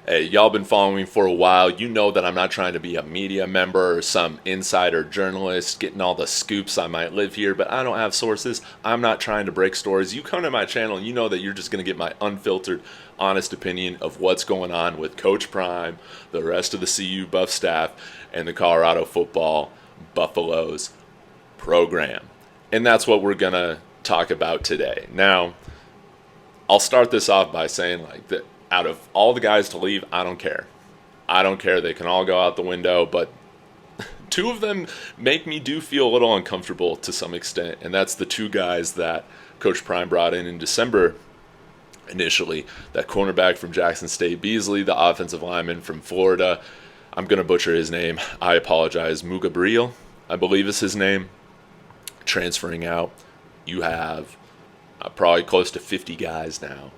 Hey, y'all been following me for a while. You know that I'm not trying to be a media member or some insider journalist getting all the scoops. I might live here, but I don't have sources. I'm not trying to break stories. You come to my channel and you know that you're just going to get my unfiltered, honest opinion of what's going on with Coach Prime, the rest of the CU Buff staff, and the Colorado football Buffaloes program. And that's what we're going to talk about today. Now, I'll start this off by saying like that out of all the guys to leave, I don't care. I don't care. They can all go out the window, but two of them make me do feel a little uncomfortable to some extent, and that's the two guys that Coach Prime brought in December initially. That cornerback from Jackson State, Beasley, the offensive lineman from Florida. I'm going to butcher his name. I apologize. Mugabriel, I believe is his name. Transferring out. You have probably close to 50 guys now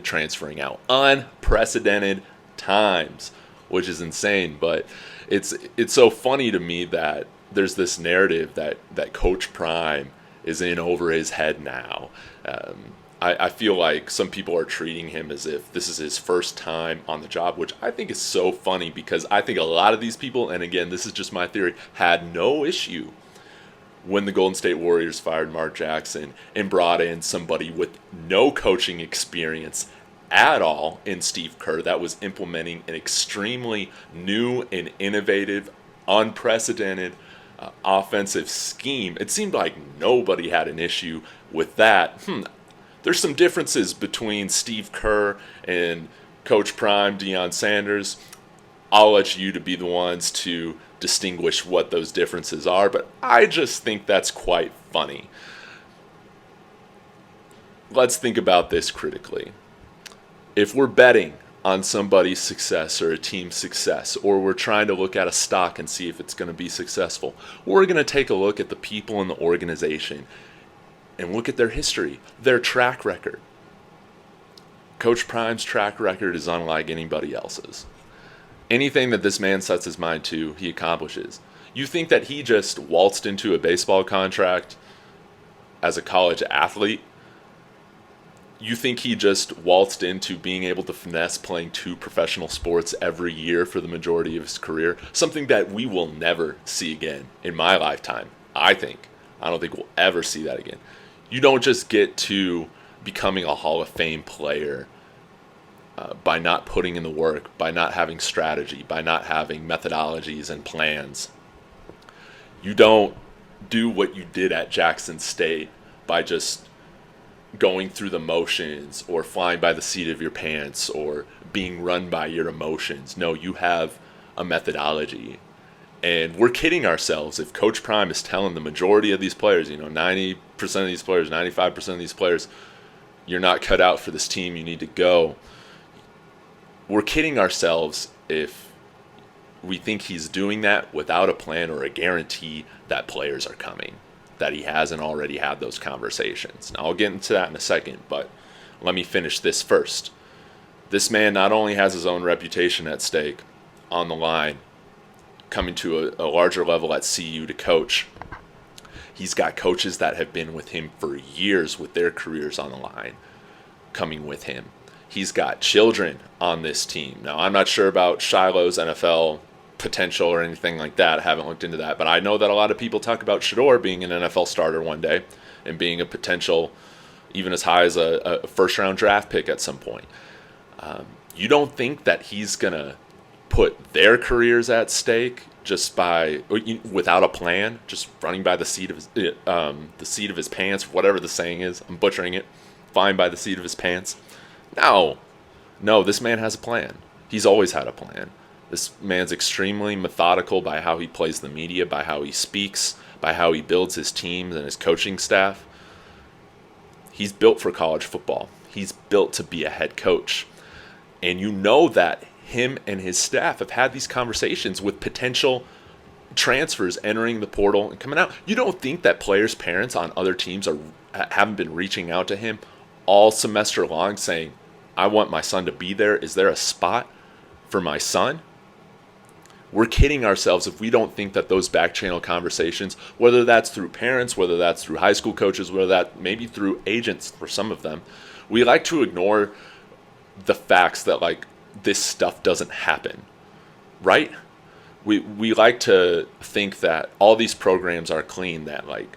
transferring out. Unprecedented times, which is insane. But it's so funny to me that there's this narrative that Coach Prime is in over his head now. I feel like some people are treating him as if this is his first time on the job, which I think is so funny because I think a lot of these people, and again, this is just my theory, had no issue when the Golden State Warriors fired Mark Jackson and brought in somebody with no coaching experience at all in Steve Kerr that was implementing an extremely new and innovative, unprecedented offensive scheme. It seemed like nobody had an issue with that. There's some differences between Steve Kerr and Coach Prime, Deion Sanders. I'll let you to be the ones to distinguish what those differences are, but I just think that's quite funny. Let's think about this critically. If we're betting on somebody's success or a team's success, or we're trying to look at a stock and see if it's going to be successful, we're going to take a look at the people in the organization and look at their history, their track record. Coach Prime's track record is unlike anybody else's. Anything that this man sets his mind to, he accomplishes. You think that he just waltzed into a baseball contract as a college athlete? You think he just waltzed into being able to finesse playing two professional sports every year for the majority of his career? Something that we will never see again in my lifetime, I think. I don't think we'll ever see that again. You don't just get to becoming a Hall of Fame player by not putting in the work, by not having strategy, by not having methodologies and plans. You don't do what you did at Jackson State by just going through the motions or flying by the seat of your pants or being run by your emotions. No, you have a methodology. And we're kidding ourselves if Coach Prime is telling the majority of these players, 90% of these players, 95% of these players, you're not cut out for this team, you need to go. We're kidding ourselves if we think he's doing that without a plan or a guarantee that players are coming, that he hasn't already had those conversations. Now, I'll get into that in a second, but let me finish this first. This man not only has his own reputation at stake on the line, coming to a larger level at CU to coach, he's got coaches that have been with him for years with their careers on the line coming with him. He's got children on this team. Now, I'm not sure about Shiloh's NFL potential or anything like that. I haven't looked into that. But I know that a lot of people talk about Shador being an NFL starter one day and being a potential, even as high as a first-round draft pick at some point. You don't think that he's going to put their careers at stake just without a plan, just running by the seat of his pants, whatever the saying is. I'm butchering it. Flying by the seat of his pants. No, this man has a plan. He's always had a plan. This man's extremely methodical by how he plays the media, by how he speaks, by how he builds his teams and his coaching staff. He's built for college football. He's built to be a head coach. And you know that him and his staff have had these conversations with potential transfers entering the portal and coming out. You don't think that players' parents on other teams haven't been reaching out to him all semester long saying, I want my son to be there. Is there a spot for my son? We're kidding ourselves if we don't think that those back channel conversations, whether that's through parents, whether that's through high school coaches, whether that maybe through agents for some of them, we like to ignore the facts that like this stuff doesn't happen, right? We like to think that all these programs are clean, that like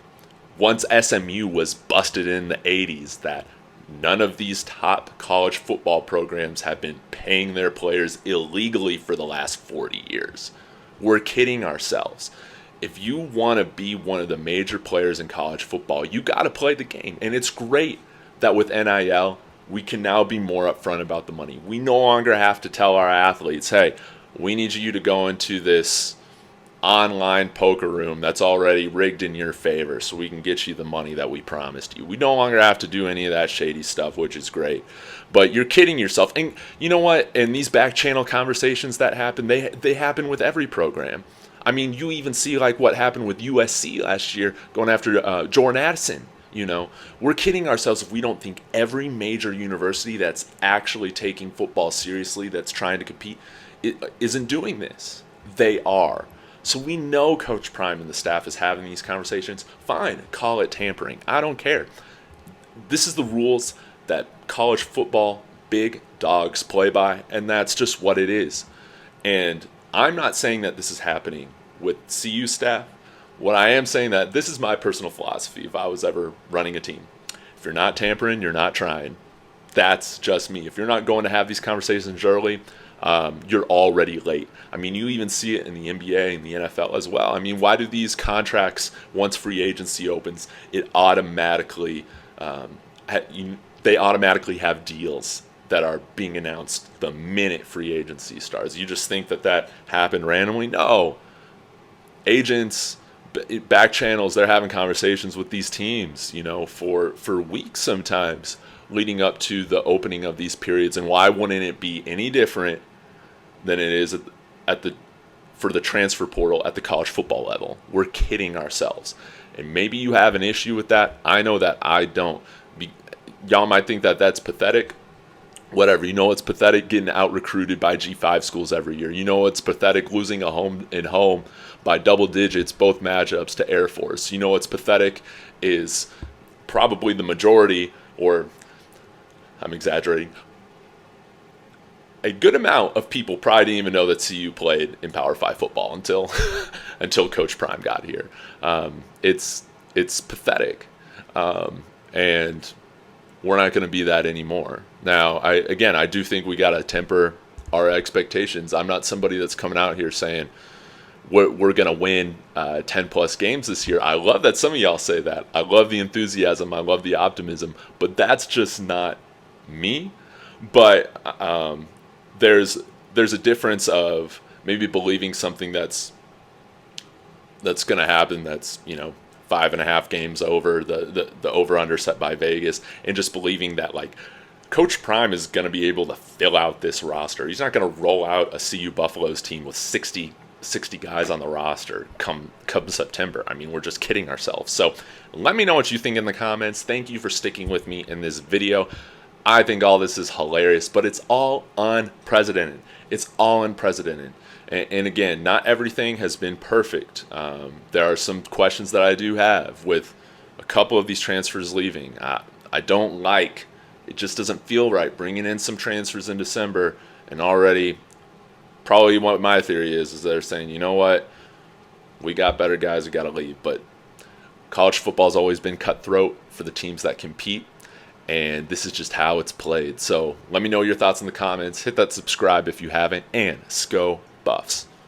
once SMU was busted in the 80s, that none of these top college football programs have been paying their players illegally for the last 40 years. We're kidding ourselves. If you want to be one of the major players in college football, you got to play the game. And it's great that with NIL, we can now be more upfront about the money. We no longer have to tell our athletes, hey, we need you to go into this online poker room that's already rigged in your favor so we can get you the money that we promised you. We no longer have to do any of that shady stuff, which is great. But you're kidding yourself. And you know what? And these back channel conversations that happen, they happen with every program. I mean, you even see like what happened with USC last year going after Jordan Addison. You know, we're kidding ourselves if we don't think every major university that's actually taking football seriously, that's trying to compete, isn't doing this. They are. So we know Coach Prime and the staff is having these conversations. Fine, call it tampering. I don't care. This is the rules that college football big dogs play by, and that's just what it is. And I'm not saying that this is happening with CU staff. What I am saying that this is my personal philosophy if I was ever running a team. If you're not tampering, you're not trying. That's just me. If you're not going to have these conversations early, you're already late. I mean, you even see it in the NBA and the NFL as well. I mean, why do these contracts, once free agency opens, they automatically have deals that are being announced the minute free agency starts? You just think that happened randomly? No. Agents, back channels, they're having conversations with these teams, you know, for weeks sometimes leading up to the opening of these periods. And why wouldn't it be any different than it is for the transfer portal at the college football level? We're kidding ourselves. And maybe you have an issue with that. I know that I don't. Y'all might think that that's pathetic. Whatever. You know it's pathetic getting out-recruited by G5 schools every year. You know it's pathetic losing a home by double digits, both matchups, to Air Force. You know what's pathetic is probably the majority, or I'm exaggerating, a good amount of people probably didn't even know that CU played in Power 5 football until Coach Prime got here. It's pathetic, and we're not going to be that anymore. Now, I do think we got to temper our expectations. I'm not somebody that's coming out here saying we're going to win 10-plus games this year. I love that some of y'all say that. I love the enthusiasm. I love the optimism. But that's just not me. But there's a difference of maybe believing something that's going to happen, that's, you know, 5.5 games over, the over-under set by Vegas, and just believing that, like, Coach Prime is going to be able to fill out this roster. He's not going to roll out a CU Buffaloes team with 60 guys on the roster come September. I mean, we're just kidding ourselves. So let me know what you think in the comments. Thank you for sticking with me in this video. I think all this is hilarious, but it's all unprecedented. It's all unprecedented. And again, not everything has been perfect. There are some questions that I do have with a couple of these transfers leaving. I don't like, it just doesn't feel right bringing in some transfers in December, and already probably what my theory is they're saying, you know what, we got better guys, we got to leave. But college football's always been cutthroat for the teams that compete, and this is just how it's played. So let me know your thoughts in the comments. Hit that subscribe if you haven't, and Sco Buffs.